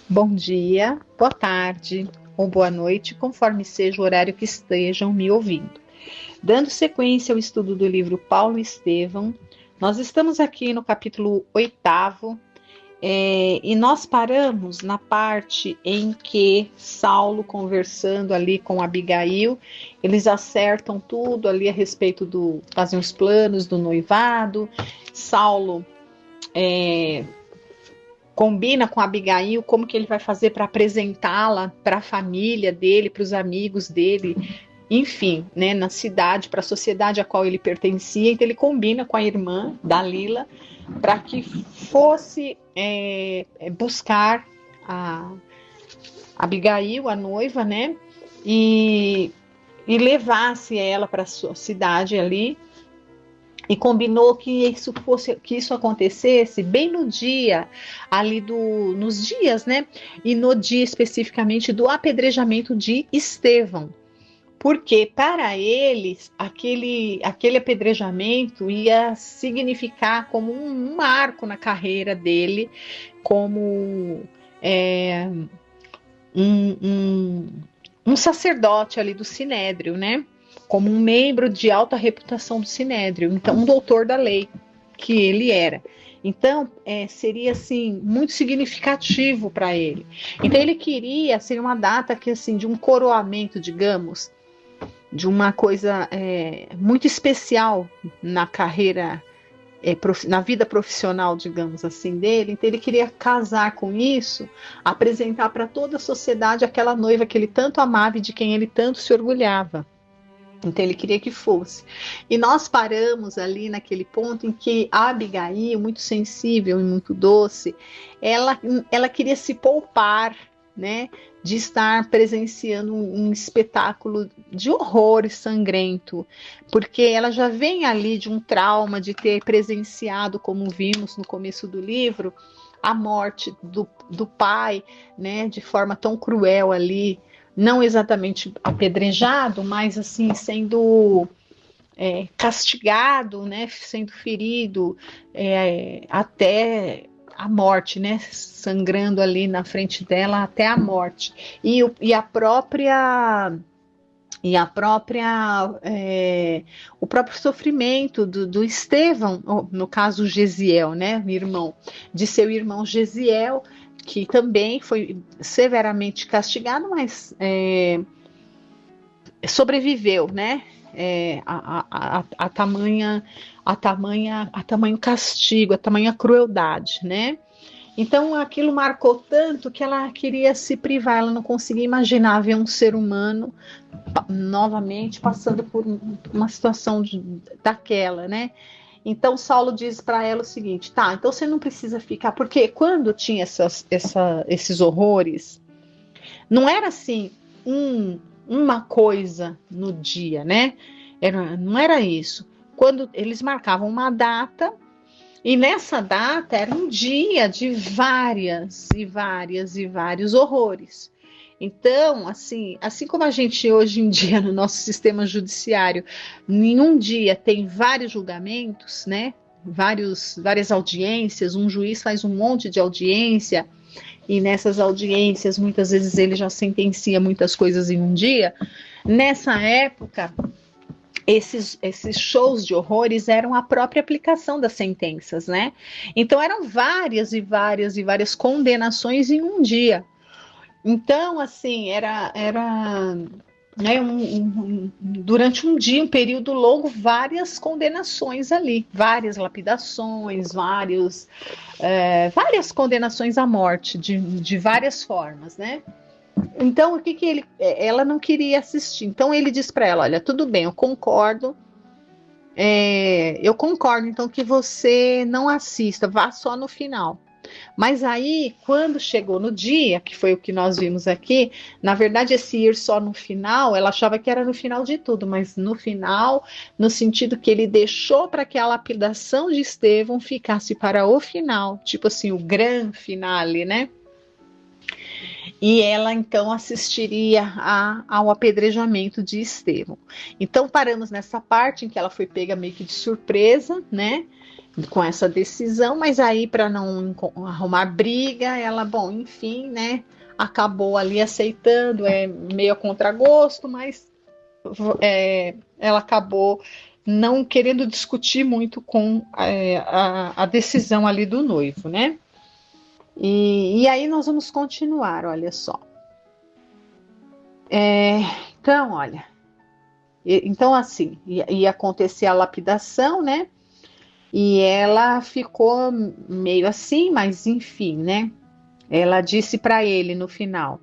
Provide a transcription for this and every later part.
Bom dia, boa tarde ou boa noite, conforme seja o horário que estejam me ouvindo. Dando sequência ao estudo do livro Paulo e Estevão, nós estamos aqui no capítulo 8º, e nós paramos na parte em que Saulo, conversando ali com Abigail, eles acertam tudo ali a respeito fazem os planos do noivado. Saulo combina com a Abigail como que ele vai fazer para apresentá-la para a família dele, para os amigos dele, enfim, né, na cidade, para a sociedade a qual ele pertencia. Então ele combina com a irmã, Dalila, para que fosse buscar a Abigail, a noiva, né, e levasse ela para a sua cidade ali, e combinou que isso acontecesse bem no dia ali nos dias, né? E no dia especificamente do apedrejamento de Estevão, porque para eles aquele apedrejamento ia significar como um marco na carreira dele, como um sacerdote ali do Sinédrio, né? Como um membro de alta reputação do Sinédrio, então um doutor da lei que ele era. Então, seria assim muito significativo para ele. Então, ele queria ser uma data que assim de um coroamento, digamos, de uma coisa muito especial na carreira, na vida profissional, digamos assim, dele. Então, ele queria casar com isso, apresentar para toda a sociedade aquela noiva que ele tanto amava e de quem ele tanto se orgulhava. Então ele queria que fosse. E nós paramos ali naquele ponto em que a Abigail, muito sensível e muito doce, ela queria se poupar, né, de estar presenciando um espetáculo de horror e sangrento, porque ela já vem ali de um trauma de ter presenciado, como vimos no começo do livro, a morte do pai, né, de forma tão cruel ali, não exatamente apedrejado, mas assim sendo castigado, né, sendo ferido até a morte, né, sangrando ali na frente dela até a morte. E a própria o próprio sofrimento do Estevão, no caso Gesiel, né, o irmão, de seu irmão Gesiel, que também foi severamente castigado, mas sobreviveu, né? A tamanho castigo, a tamanha crueldade, né? Então aquilo marcou tanto que ela queria se privar, ela não conseguia imaginar ver um ser humano novamente passando por uma situação daquela, né? Então Saulo diz para ela o seguinte: tá, então você não precisa ficar, porque quando tinha esses horrores, não era assim uma coisa no dia, né? Não era isso. Quando eles marcavam uma data, e nessa data era um dia de várias e vários horrores. Então, assim como a gente hoje em dia no nosso sistema judiciário, em um dia tem vários julgamentos, né? Várias audiências, um juiz faz um monte de audiência, e nessas audiências muitas vezes ele já sentencia muitas coisas em um dia. Nessa época, esses shows de horrores eram a própria aplicação das sentenças, né? Então eram várias condenações em um dia. Então, assim, era né, durante um dia, um período longo, várias condenações ali, várias lapidações, várias condenações à morte, de várias formas, né? Então, o que ela não queria assistir. Então, ele diz para ela: olha, tudo bem, eu concordo, então que você não assista, vá só no final. Mas aí, quando chegou no dia, que foi o que nós vimos aqui, na verdade, esse ir só no final, ela achava que era no final de tudo, mas no final, no sentido que ele deixou para que a lapidação de Estevão ficasse para o final, tipo assim, o grande finale, né? e ela então assistiria ao apedrejamento de Estevão. Então paramos nessa parte em que ela foi pega meio que de surpresa, né, com essa decisão, mas aí para não arrumar briga, ela, bom, enfim, né, acabou ali aceitando, meio a contragosto, mas ela acabou não querendo discutir muito com a decisão ali do noivo, né? E aí nós vamos continuar, olha só. Então, olha, então assim, ia acontecer a lapidação, né? E ela ficou meio assim, mas enfim, né? Ela disse para ele no final,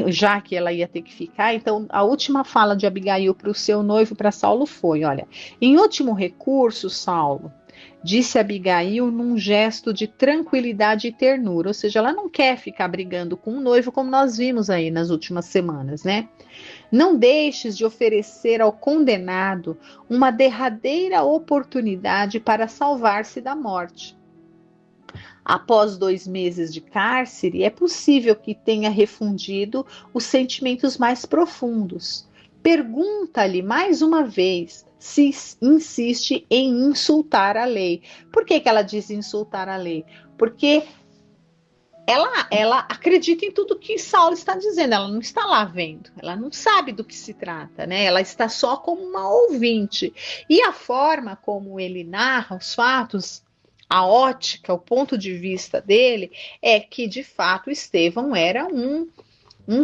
já que ela ia ter que ficar, então a última fala de Abigail para o seu noivo, para Saulo, foi: olha, em último recurso, Saulo, disse Abigail num gesto de tranquilidade e ternura, ou seja, ela não quer ficar brigando com o noivo, como nós vimos aí nas últimas semanas, né? Não deixes de oferecer ao condenado uma derradeira oportunidade para salvar-se da morte. Após 2 meses de cárcere, é possível que tenha refundido os sentimentos mais profundos. Pergunta-lhe mais uma vez se insiste em insultar a lei. Por que ela diz insultar a lei? Porque ela acredita em tudo que Saulo está dizendo, ela não está lá vendo, ela não sabe do que se trata, né? Ela está só como uma ouvinte. E a forma como ele narra os fatos, a ótica, o ponto de vista dele, é que de fato Estevão era um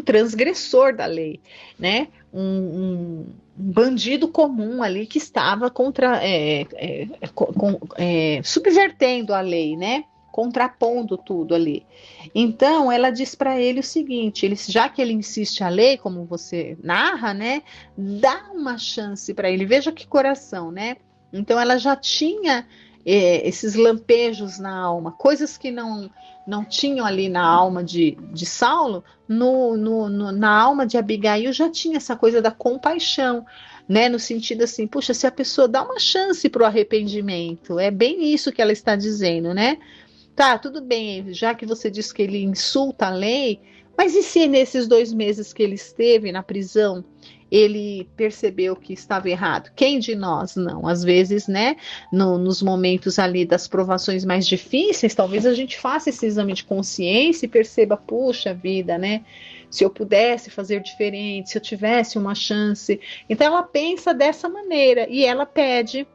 transgressor da lei, né? Um bandido comum ali que estava subvertendo a lei, né? Contrapondo tudo ali. Então ela diz para ele o seguinte: já que ele insiste a lei, como você narra, né? Dá uma chance para ele. Veja que coração, né? Então ela já tinha esses lampejos na alma, coisas que não tinham ali na alma de Saulo, na alma de Abigail já tinha essa coisa da compaixão, né? No sentido assim, puxa, se a pessoa dá uma chance para o arrependimento, é bem isso que ela está dizendo, né? Tá, tudo bem, já que você diz que ele insulta a lei, mas e se nesses 2 meses que ele esteve na prisão, ele percebeu que estava errado? Quem de nós não? Às vezes, né, nos momentos ali das provações mais difíceis, talvez a gente faça esse exame de consciência e perceba, puxa vida, né? Se eu pudesse fazer diferente, se eu tivesse uma chance. Então ela pensa dessa maneira e ela pede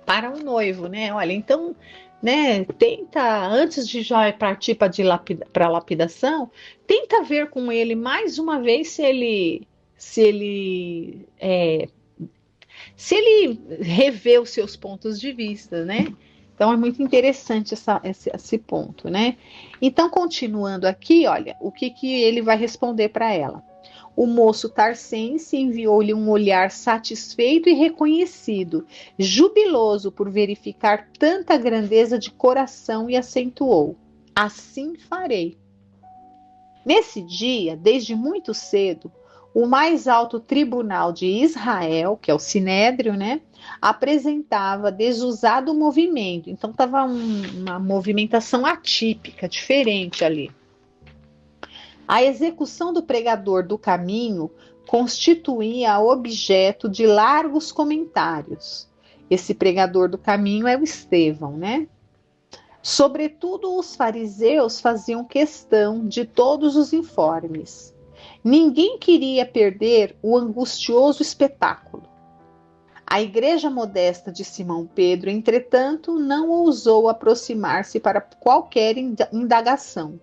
para o noivo, né? Olha, então, né, tenta, antes de já partir para a lapidação, tenta ver com ele mais uma vez se ele revê os seus pontos de vista, né? Então é muito interessante esse ponto, né? Então, continuando aqui, olha, o que ele vai responder para ela. O moço tarcense enviou-lhe um olhar satisfeito e reconhecido, jubiloso por verificar tanta grandeza de coração, e acentuou: assim farei. Nesse dia, desde muito cedo, o mais alto tribunal de Israel, que é o Sinédrio, né, apresentava desusado movimento. Então estava uma movimentação atípica, diferente ali. A execução do pregador do caminho constituía objeto de largos comentários. Esse pregador do caminho é o Estevão, né? Sobretudo os fariseus faziam questão de todos os informes. Ninguém queria perder o angustioso espetáculo. A igreja modesta de Simão Pedro, entretanto, não ousou aproximar-se para qualquer indagação.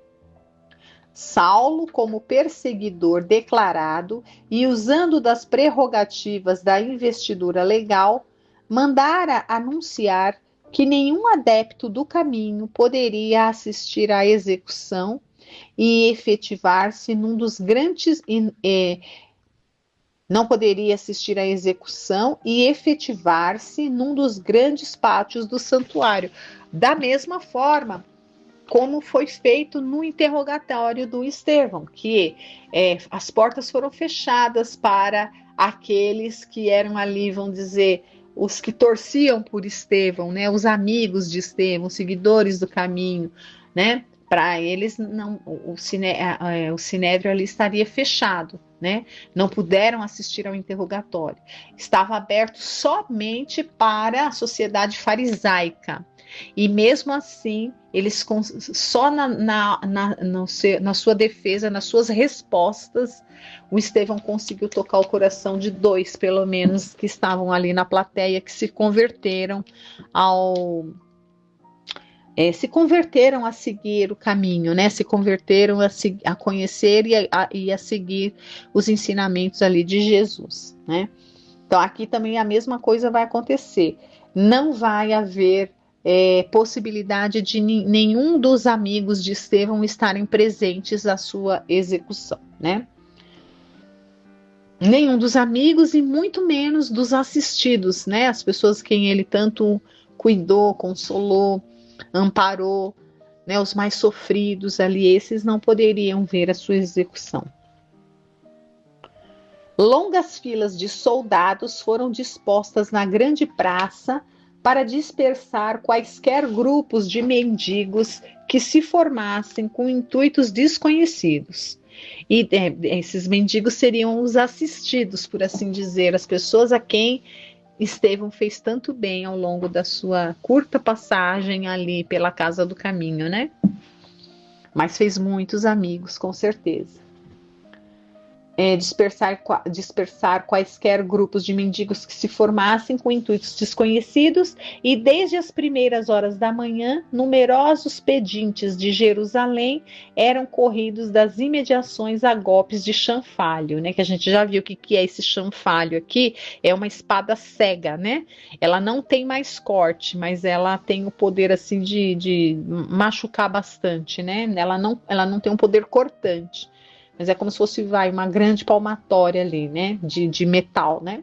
Saulo, como perseguidor declarado e usando das prerrogativas da investidura legal, mandara anunciar que nenhum adepto do caminho poderia assistir à execução e efetivar-se num dos grandes não poderia assistir à execução e efetivar-se num dos grandes pátios do santuário. Da mesma forma como foi feito no interrogatório do Estevão, que as portas foram fechadas para aqueles que eram ali, vamos dizer, os que torciam por Estevão, né, os amigos de Estevão, os seguidores do caminho, né, Para eles, não, o sinédrio ali estaria fechado, né? Não puderam assistir ao interrogatório. Estava aberto somente para a sociedade farisaica. E mesmo assim, eles só na sua defesa, nas suas respostas, o Estevão conseguiu tocar o coração de 2, pelo menos, que estavam ali na plateia, que se converteram a seguir o caminho, né? Se converteram a conhecer e a seguir os ensinamentos ali de Jesus, né? Então aqui também a mesma coisa vai acontecer. Não vai haver possibilidade de nenhum dos amigos de Estevão estarem presentes à sua execução, né? Nenhum dos amigos e muito menos dos assistidos, né? As pessoas quem ele tanto cuidou, consolou, amparou, né? Os mais sofridos ali, esses não poderiam ver a sua execução. Longas filas de soldados foram dispostas na grande praça para dispersar quaisquer grupos de mendigos que se formassem com intuitos desconhecidos. E esses mendigos seriam os assistidos, por assim dizer, as pessoas a quem Estevão fez tanto bem ao longo da sua curta passagem ali pela Casa do Caminho, né? Mas fez muitos amigos, com certeza. Dispersar quaisquer grupos de mendigos que se formassem com intuitos desconhecidos, e desde as primeiras horas da manhã, numerosos pedintes de Jerusalém eram corridos das imediações a golpes de chanfalho, né? Que a gente já viu o que é esse chanfalho aqui, é uma espada cega, né? Ela não tem mais corte, mas ela tem o poder assim de machucar bastante, né? Ela não tem um poder cortante. Mas é como se fosse uma grande palmatória ali, né? De metal, né?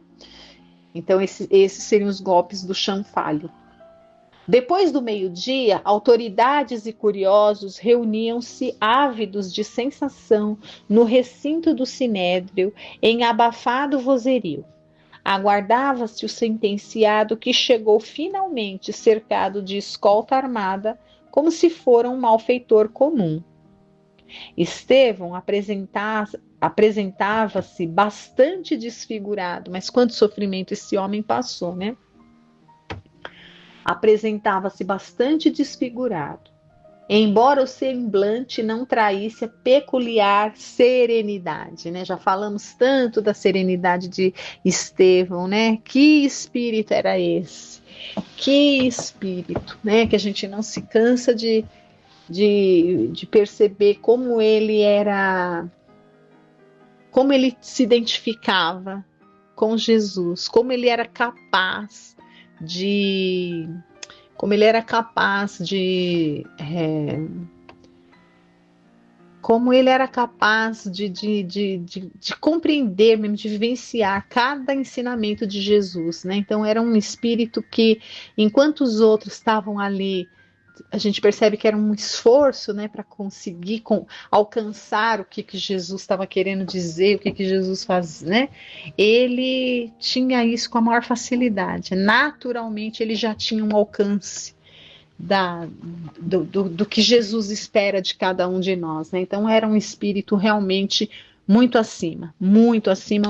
Então, esses seriam os golpes do chanfalho. Depois do meio-dia, autoridades e curiosos reuniam-se ávidos de sensação no recinto do sinédrio, em abafado vozerio. Aguardava-se o sentenciado, que chegou finalmente cercado de escolta armada, como se fora um malfeitor comum. Estevão apresentava-se bastante desfigurado, mas quanto sofrimento esse homem passou, né? Apresentava-se bastante desfigurado, embora o semblante não traísse a peculiar serenidade, né? Já falamos tanto da serenidade de Estevão, né? Que espírito era esse? Que espírito, né? Que a gente não se cansa de perceber como ele se identificava com Jesus, como ele era capaz de compreender, mesmo de vivenciar cada ensinamento de Jesus, né? Então era um espírito que, enquanto os outros estavam ali, a gente percebe que era um esforço, né, para conseguir alcançar o que Jesus estava querendo dizer, o que Jesus faz, né? Ele tinha isso com a maior facilidade. Naturalmente, ele já tinha um alcance do que Jesus espera de cada um de nós, né? Então, era um espírito realmente muito acima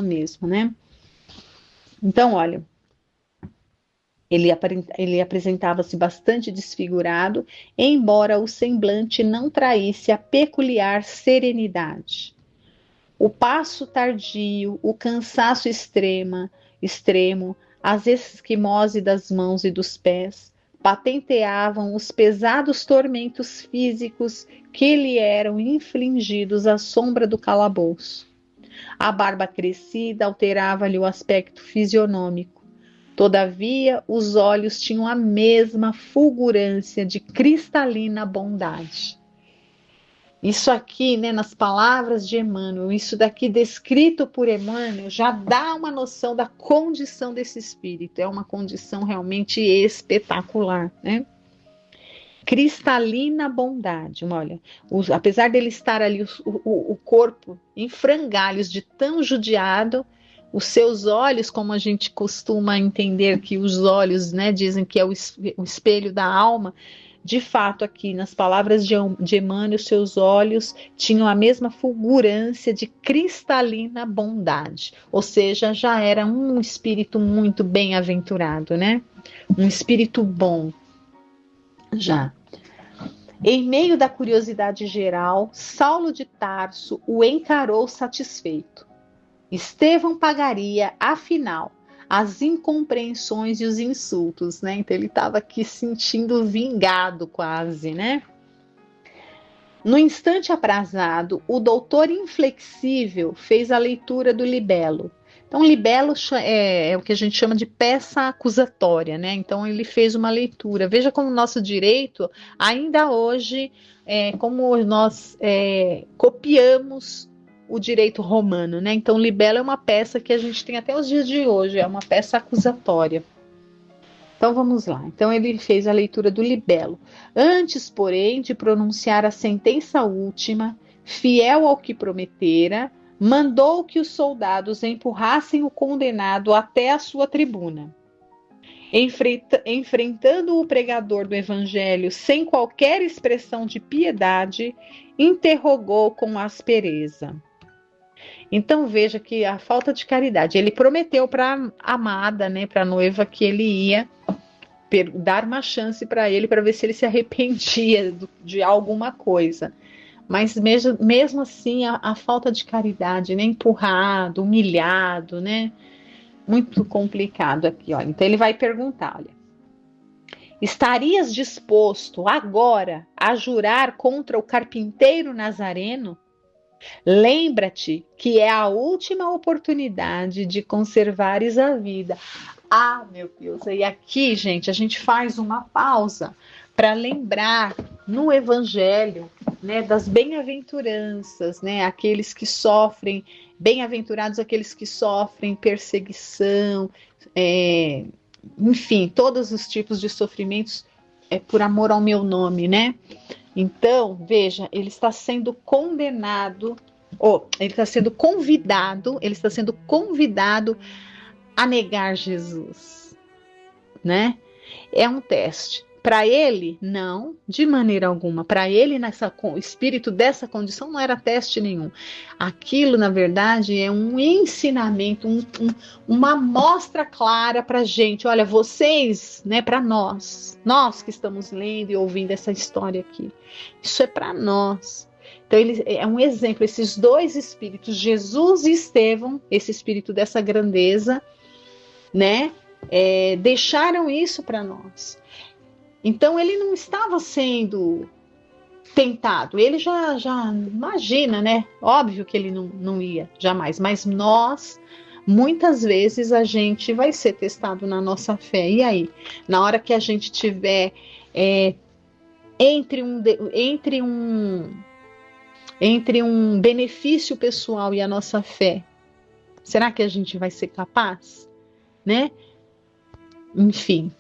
mesmo, né? Então, olha, ele apresentava-se bastante desfigurado, embora o semblante não traísse a peculiar serenidade. O passo tardio, o cansaço extremo, as esquimose das mãos e dos pés, patenteavam os pesados tormentos físicos que lhe eram infligidos à sombra do calabouço. A barba crescida alterava-lhe o aspecto fisionômico. Todavia, os olhos tinham a mesma fulgurância de cristalina bondade. Isso aqui, né, nas palavras de Emmanuel, isso daqui descrito por Emmanuel, já dá uma noção da condição desse espírito. É uma condição realmente espetacular, né? Cristalina bondade. Olha, apesar dele estar ali, o corpo em frangalhos de tão judiado, os seus olhos, como a gente costuma entender que os olhos, né, dizem que é o espelho da alma, de fato, aqui nas palavras de Emmanuel, seus olhos tinham a mesma fulgurância de cristalina bondade, ou seja, já era um espírito muito bem-aventurado, né? Um espírito bom, já. Em meio da curiosidade geral, Saulo de Tarso o encarou satisfeito. Estevão pagaria, afinal, as incompreensões e os insultos, né? Então ele estava aqui sentindo vingado quase, né? No instante aprazado, o doutor inflexível fez a leitura do libelo. Então, libelo é o que a gente chama de peça acusatória, né? Então, ele fez uma leitura. Veja como o nosso direito, ainda hoje, como nós copiamos o direito romano, né? Então, libelo é uma peça que a gente tem até os dias de hoje, é uma peça acusatória. Então vamos lá. Então ele fez a leitura do libelo. Antes, porém, de pronunciar a sentença última, fiel ao que prometera, mandou que os soldados empurrassem o condenado até a sua tribuna. Enfrentando o pregador do evangelho sem qualquer expressão de piedade, interrogou com aspereza. Então veja que a falta de caridade. Ele prometeu para a amada, né, para a noiva, que ele ia dar uma chance para ele, para ver se ele se arrependia de alguma coisa. Mas mesmo assim, a falta de caridade, né, empurrado, humilhado, né, muito complicado aqui, olha. Então ele vai perguntar, olha: estarias disposto agora a jurar contra o carpinteiro Nazareno? Lembra-te que é a última oportunidade de conservares a vida. Ah, meu Deus, e aqui, gente, a gente faz uma pausa para lembrar no Evangelho, né, das bem-aventuranças, né, aqueles que sofrem, bem-aventurados aqueles que sofrem perseguição, enfim, todos os tipos de sofrimentos por amor ao meu nome, né? Então, veja, ele está sendo condenado, ele está sendo convidado a negar Jesus, né? É um teste. Para ele, não, de maneira alguma. Para ele, o espírito dessa condição não era teste nenhum. Aquilo, na verdade, é um ensinamento, uma mostra clara para a gente. Olha, vocês, né, para nós que estamos lendo e ouvindo essa história aqui, isso é para nós. Então, ele é um exemplo, esses dois espíritos, Jesus e Estevão, esse espírito dessa grandeza, né, deixaram isso para nós. Então ele não estava sendo tentado, ele já imagina, né? Óbvio que ele não ia jamais, mas nós, muitas vezes, a gente vai ser testado na nossa fé. E aí? Na hora que a gente tiver entre um benefício pessoal e a nossa fé, será que a gente vai ser capaz? Né? Enfim,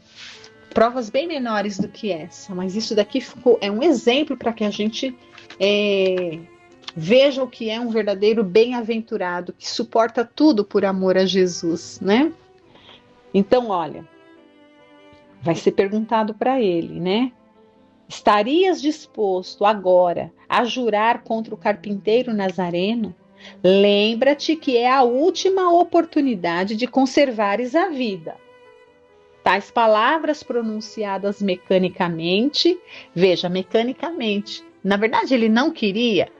provas bem menores do que essa, mas isso daqui é um exemplo para que a gente veja o que é um verdadeiro bem-aventurado, que suporta tudo por amor a Jesus, né? Então, olha, vai ser perguntado para ele, né? Estarias disposto agora a jurar contra o carpinteiro Nazareno? Lembra-te que é a última oportunidade de conservares a vida. Tais palavras pronunciadas mecanicamente, veja, mecanicamente. Na verdade, ele não queria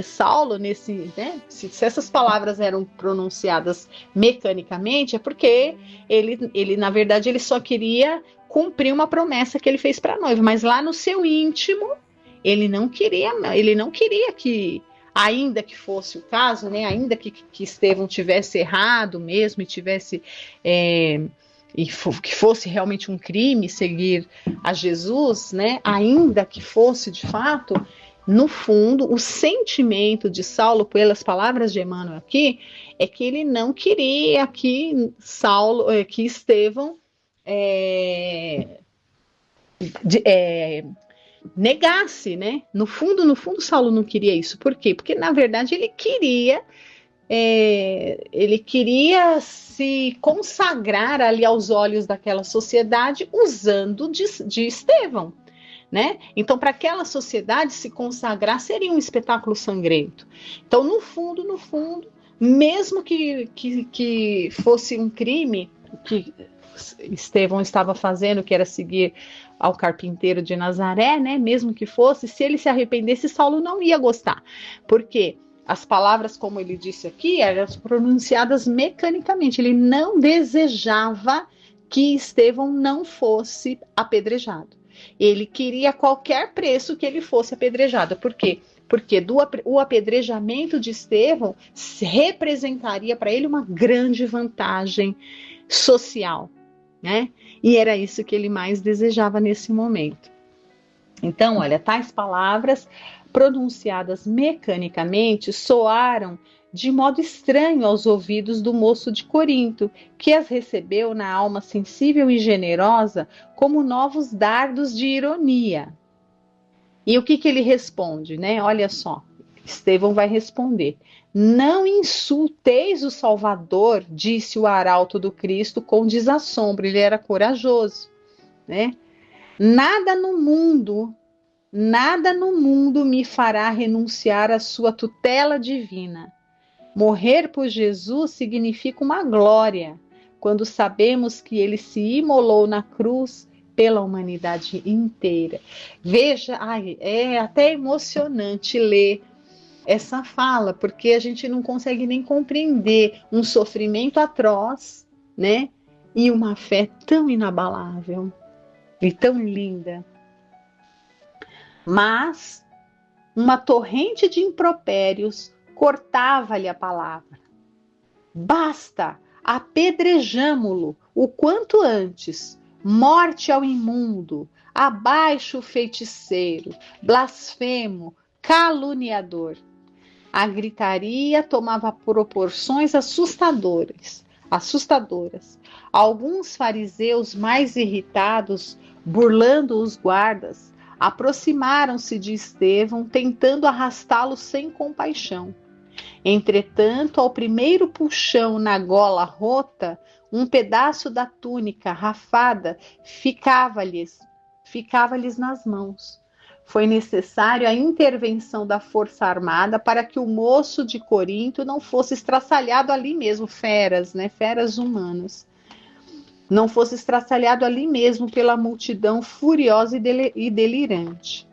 Saulo nesse, né? Se essas palavras eram pronunciadas mecanicamente, é porque ele na verdade, ele só queria cumprir uma promessa que ele fez para a noiva, mas lá no seu íntimo, ele não queria que, ainda que fosse o caso, né? Ainda que Estevão tivesse errado mesmo e tivesse que fosse realmente um crime seguir a Jesus, né? Ainda que fosse de fato, no fundo, o sentimento de Saulo, pelas palavras de Emmanuel aqui, é que ele não queria que Estevão negasse, né? No fundo, Saulo não queria isso. Por quê? Porque, na verdade, ele queria se consagrar ali aos olhos daquela sociedade usando de Estevão. né? Então, para aquela sociedade se consagrar seria um espetáculo sangrento. Então, no fundo, mesmo que fosse um crime que Estevão estava fazendo, que era seguir ao carpinteiro de Nazaré, né? Mesmo que fosse, se ele se arrependesse, Saulo não ia gostar. Por quê? As palavras, como ele disse aqui, eram pronunciadas mecanicamente. Ele não desejava que Estevão não fosse apedrejado. Ele queria a qualquer preço que ele fosse apedrejado. Por quê? Porque o apedrejamento de Estevão representaria para ele uma grande vantagem social, né? E era isso que ele mais desejava nesse momento. Então, olha, tais palavras pronunciadas mecanicamente soaram de modo estranho aos ouvidos do moço de Corinto, que as recebeu na alma sensível e generosa como novos dardos de ironia. E o que ele responde, né? Olha só, Estevão vai responder: não insulteis o Salvador, disse o arauto do Cristo com desassombro. Ele era corajoso, né? Nada no mundo me fará renunciar à sua tutela divina. Morrer por Jesus significa uma glória, quando sabemos que ele se imolou na cruz pela humanidade inteira. Veja, é até emocionante ler essa fala, porque a gente não consegue nem compreender um sofrimento atroz, né? E uma fé tão inabalável e tão linda. Mas uma torrente de impropérios cortava-lhe a palavra. Basta, apedrejamo-lo o quanto antes. Morte ao imundo, abaixo o feiticeiro, blasfemo, caluniador. A gritaria tomava proporções assustadoras. Alguns fariseus mais irritados, burlando os guardas, aproximaram-se de Estevão, tentando arrastá-lo sem compaixão. Entretanto, ao primeiro puxão na gola rota, um pedaço da túnica rafada ficava-lhes nas mãos. Foi necessário a intervenção da força armada para que o moço de Corinto não fosse estraçalhado ali mesmo, feras humanas, não fosse estraçalhado ali mesmo pela multidão furiosa e delirante.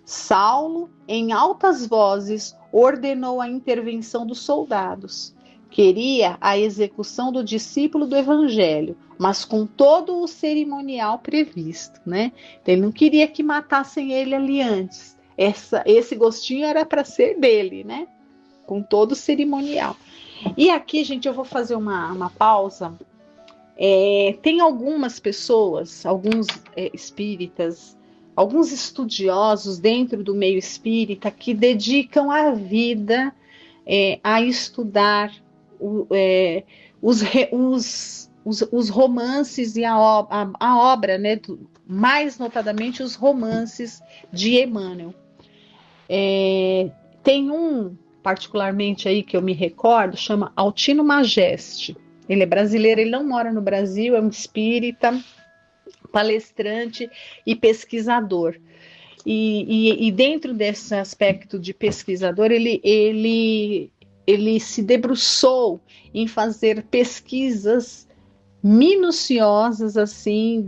Saulo, em altas vozes, ordenou a intervenção dos soldados. Queria a execução do discípulo do evangelho, mas com todo o cerimonial previsto, né? Ele não queria que matassem ele ali antes. Esse gostinho era para ser dele, né? Com todo o cerimonial. E aqui, gente, eu vou fazer uma pausa. Tem algumas pessoas, alguns espíritas, alguns estudiosos dentro do meio espírita que dedicam a vida a estudar os romances e a obra, né, mais notadamente os romances de Emmanuel. Tem um particularmente aí que eu me recordo, chama Altino Majeste. Ele é brasileiro, ele não mora no Brasil, é um espírita, palestrante e pesquisador. E dentro desse aspecto de pesquisador, ele se debruçou em fazer pesquisas minuciosas, assim,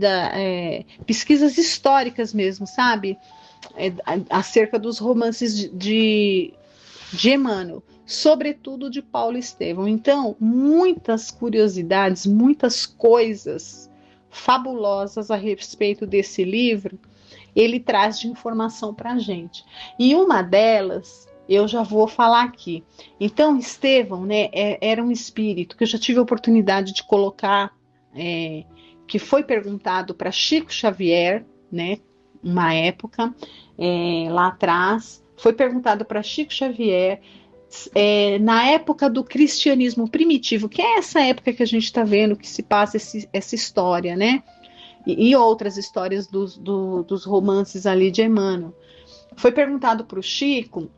pesquisas históricas mesmo, sabe? Acerca dos romances de Emmanuel, sobretudo de Paulo Estevão. Então, muitas curiosidades, muitas coisas fabulosas a respeito desse livro, ele traz de informação para a gente. E uma delas, eu já vou falar aqui. Então, Estevão, né, era um espírito que eu já tive a oportunidade de colocar, que foi perguntado para Chico Xavier, né, uma época, lá atrás, foi perguntado para Chico Xavier, na época do cristianismo primitivo, que é essa época que a gente está vendo que se passa essa história, né? E outras histórias dos romances ali de Emmanuel. Foi perguntado para o Chico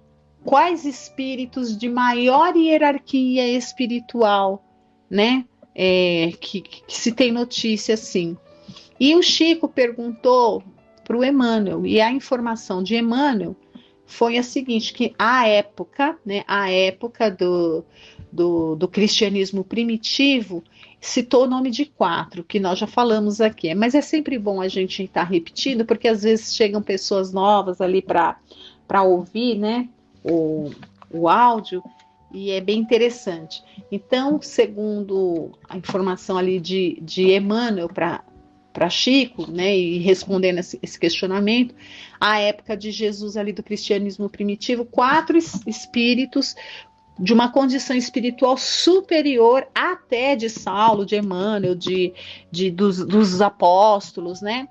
quais espíritos de maior hierarquia espiritual, né? Que se tem notícia assim. E o Chico perguntou para o Emmanuel. E a informação de Emmanuel foi a seguinte, que a época do cristianismo primitivo, citou o nome de 4, que nós já falamos aqui. Mas é sempre bom a gente estar repetindo, porque às vezes chegam pessoas novas ali para ouvir, né, o áudio, e é bem interessante. Então, segundo a informação ali de Emmanuel para Chico, né, e respondendo esse questionamento, a época de Jesus ali do cristianismo primitivo, 4 espíritos de uma condição espiritual superior até de Saulo, de Emmanuel, dos apóstolos, né?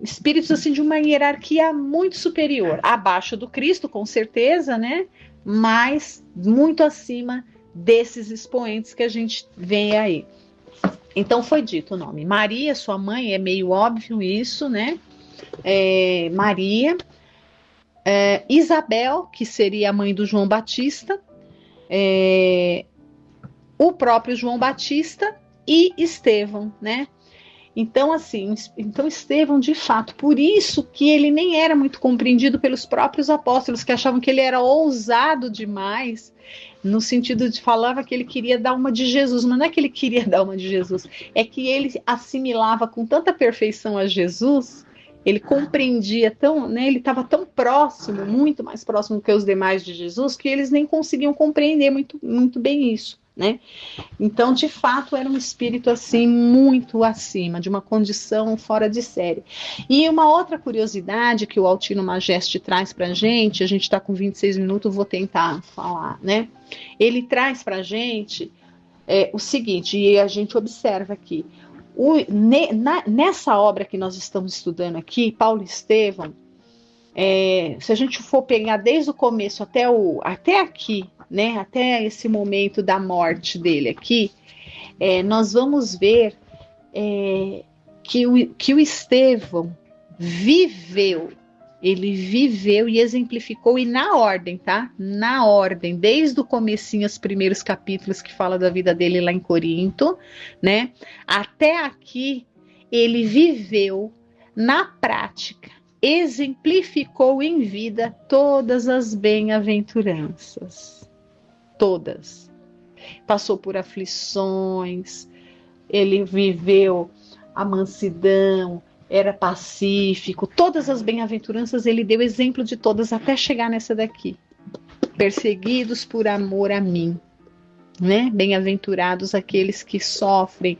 Espíritos assim de uma hierarquia muito superior, abaixo do Cristo, com certeza, né? Mas muito acima desses expoentes que a gente vê aí. Então foi dito o nome. Maria, sua mãe, é meio óbvio isso, né? Maria. Isabel, que seria a mãe do João Batista. O próprio João Batista e Estevão, né? Então, assim, Estevão, de fato, por isso que ele nem era muito compreendido pelos próprios apóstolos, que achavam que ele era ousado demais, no sentido de falava que ele queria dar uma de Jesus, mas não é que ele queria dar uma de Jesus, é que ele assimilava com tanta perfeição a Jesus, ele compreendia tão, né, ele estava tão próximo, muito mais próximo que os demais de Jesus, que eles nem conseguiam compreender muito, muito bem isso, né? Então, de fato, era um espírito assim muito acima, de uma condição fora de série. E uma outra curiosidade que o Altino Majeste traz para a gente está com 26 minutos, vou tentar falar, né? Ele traz para a gente o seguinte, e a gente observa aqui, nessa obra que nós estamos estudando aqui, Paulo Estevão, se a gente for pegar desde o começo até aqui, né, até esse momento da morte dele aqui, nós vamos ver que o Estevão ele viveu e exemplificou, e na ordem, tá? Na ordem, desde o comecinho, os primeiros capítulos que fala da vida dele lá em Corinto, né? Até aqui, ele viveu na prática, exemplificou em vida todas as bem-aventuranças. Todas. Passou por aflições, ele viveu a mansidão, era pacífico, todas as bem-aventuranças, ele deu exemplo de todas até chegar nessa daqui. Perseguidos por amor a mim, né? Bem-aventurados aqueles que sofrem,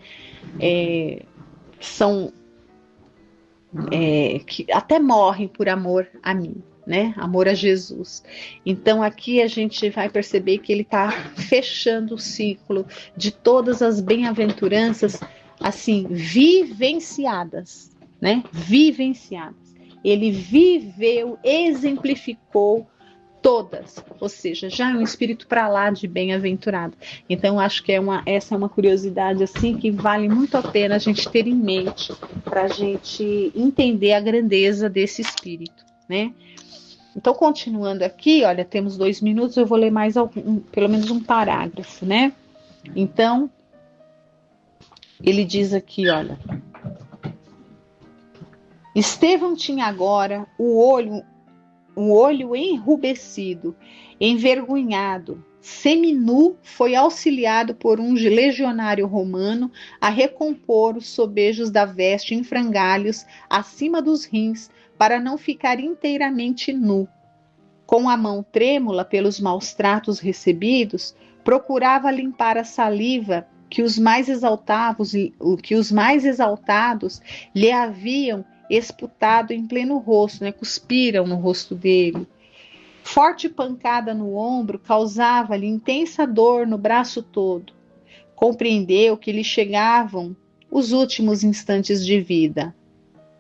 que até morrem por amor a mim, né? Amor a Jesus. Então aqui a gente vai perceber que ele está fechando o ciclo de todas as bem-aventuranças, assim, vivenciadas, né? Vivenciadas. Ele viveu, exemplificou todas, ou seja, já é um espírito para lá de bem-aventurado. Então acho que essa é uma curiosidade assim que vale muito a pena a gente ter em mente para a gente entender a grandeza desse espírito, né? Então, continuando aqui, olha, temos 2 minutos, eu vou ler mais pelo menos um parágrafo, né? Então, ele diz aqui, olha, Estevão tinha agora o olho enrubescido, envergonhado, seminu, foi auxiliado por um legionário romano a recompor os sobejos da veste em frangalhos acima dos rins, para não ficar inteiramente nu. Com a mão trêmula pelos maus tratos recebidos, procurava limpar a saliva que os mais exaltados lhe haviam esputado em pleno rosto, né? Cuspiram no rosto dele. Forte pancada no ombro causava-lhe intensa dor no braço todo. Compreendeu que lhe chegavam os últimos instantes de vida.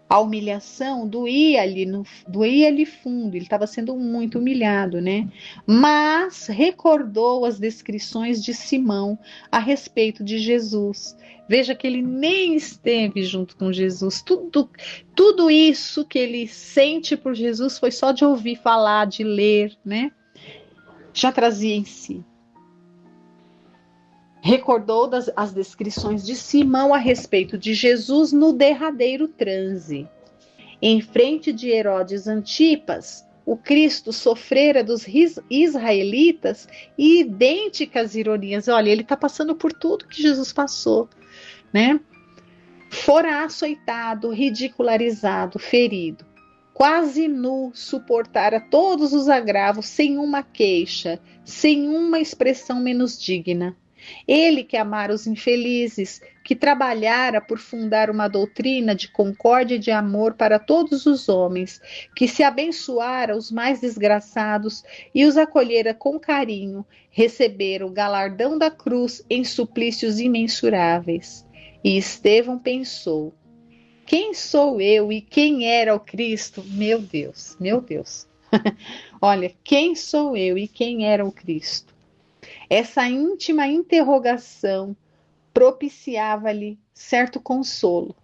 A humilhação doía-lhe fundo, ele estava sendo muito humilhado, né? Mas recordou as descrições de Simão a respeito de Jesus. Veja que ele nem esteve junto com Jesus. Tudo isso que ele sente por Jesus foi só de ouvir falar, de ler, né? Já trazia em si. Recordou as descrições de Simão a respeito de Jesus no derradeiro transe. Em frente de Herodes Antipas, o Cristo sofrera dos israelitas idênticas ironias. Olha, ele está passando por tudo que Jesus passou, né? Fora açoitado, ridicularizado, ferido, quase nu, suportara todos os agravos sem uma queixa, sem uma expressão menos digna. Ele que amara os infelizes, que trabalhara por fundar uma doutrina de concórdia e de amor para todos os homens, que se abençoara os mais desgraçados e os acolhera com carinho, recebera o galardão da cruz em suplícios imensuráveis. E Estevão pensou: quem sou eu e quem era o Cristo? Meu Deus, meu Deus. Olha, quem sou eu e quem era o Cristo? Essa íntima interrogação propiciava-lhe certo consolo.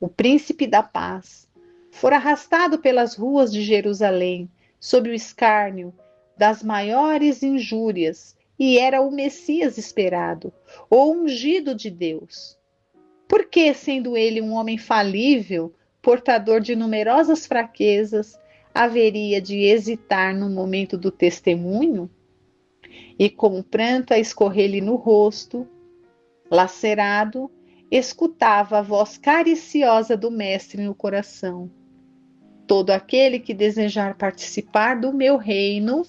O príncipe da paz fora arrastado pelas ruas de Jerusalém sob o escárnio das maiores injúrias e era o Messias esperado, o ungido de Deus. Por que, sendo ele um homem falível, portador de numerosas fraquezas, haveria de hesitar no momento do testemunho? E com pranto a escorrer-lhe no rosto, lacerado, escutava a voz cariciosa do Mestre no coração: todo aquele que desejar participar do meu reino,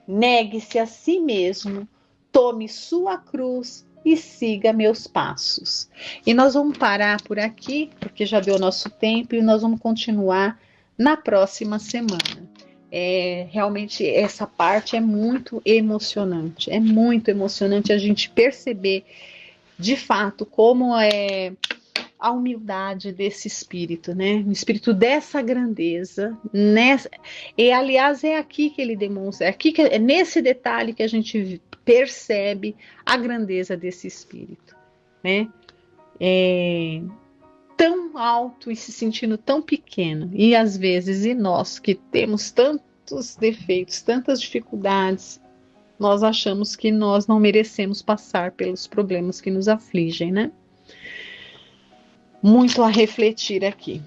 negue-se a si mesmo, tome sua cruz e siga meus passos. E nós vamos parar por aqui, porque já deu o nosso tempo, e nós vamos continuar na próxima semana. Realmente essa parte é muito emocionante a gente perceber de fato como é a humildade desse espírito, né? Um espírito dessa grandeza, e aliás é aqui que ele demonstra, é nesse detalhe que a gente percebe a grandeza desse espírito, né? Tão alto e se sentindo tão pequeno, e às vezes, e nós que temos tantos defeitos, tantas dificuldades, nós achamos que nós não merecemos passar pelos problemas que nos afligem, né? Muito a refletir aqui.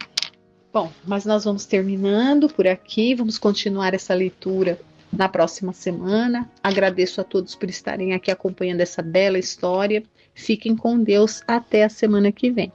Bom, mas nós vamos terminando por aqui, vamos continuar essa leitura na próxima semana. Agradeço a todos por estarem aqui acompanhando essa bela história. Fiquem com Deus até a semana que vem.